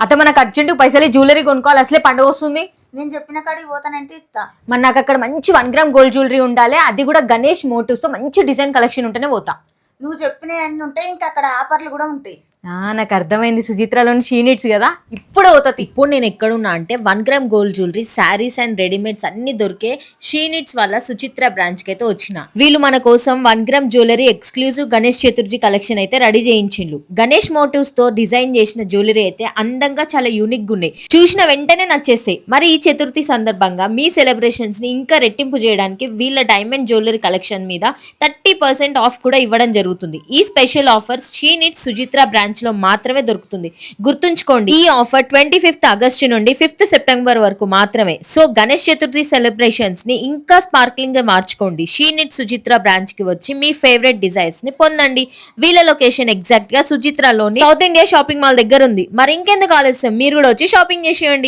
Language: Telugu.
అత మనకు అర్జెంట్ పైసలు జ్యువెలరీ కొనుక్కోవాలి, అసలే పండుగ వస్తుంది. నేను చెప్పిన కాడికి పోతానంటే ఇస్తా. మరి నాకు అక్కడ మంచి 1 గ్రామ్ గోల్డ్ జ్యువెలరీ ఉండాలి, అది కూడా గణేష్ మోటివ్స్ తో మంచి డిజైన్ కలెక్షన్ ఉంటేనే పోతా. నువ్వు చెప్పినవి అన్ని ఉంటాయి, ఇంకా అక్కడ ఆఫర్లు కూడా ఉంటాయి. నాకు అర్థమైంది, సుచిత్రలోని షీ నీడ్స్ కదా, ఇప్పుడు అవుతుంది. ఇప్పుడు నేను ఎక్కడున్నా అంటే 1 gram gold jewellery, saris and readymades అన్ని దొరికే షీ నీడ్స్ వాళ్ళ సుచిత్ర బ్రాంచ్ కి అయితే వచ్చిన. వీళ్ళు మన కోసం 1 gram jewellery exclusive Ganesh Chaturthi collection అయితే రెడీ చేయించిండ్రు. గణేష్ మోటివ్స్ తో డిజైన్ చేసిన జ్యువెలరీ అయితే అందంగా చాలా యూనిక్ గా ఉన్నాయి, చూసిన వెంటనే నచ్చేస్తాయి. మరి ఈ చతుర్థి సందర్భంగా మీ సెలబ్రేషన్స్ ని ఇంకా రెట్టింపు చేయడానికి వీళ్ళ డైమండ్ జ్యువెలరీ కలెక్షన్ మీద 30% ఆఫ్ కూడా ఇవ్వడం జరుగుతుంది. ఈ special offer she needs Suchitra branch లో మాత్రమే దొరుకుతుంది. గుర్తుంచుకోండి, ఈ ఆఫర్ 25th ఆగస్టు నుండి 5th సెప్టెంబర్ వరకు మాత్రమే. సో గణేష్ చతుర్థి సెలబ్రేషన్స్ ని ఇంకా స్పార్క్లింగ్ గా మార్చుకోండి. షీ నీడ్స్ సుచిత్ర బ్రాంచ్ కి వచ్చి మీ ఫేవరెట్ డిజైన్స్ ని పొందండి. వీళ్ళ లొకేషన్ ఎగ్జాక్ట్ గా సుచిత్రలోని సౌత్ ఇండియా షాపింగ్ మాల్ దగ్గర ఉంది. మరి ఇంకెందుకు ఆలస్యం, మీరు కూడా వచ్చి షాపింగ్ చేసేయండి.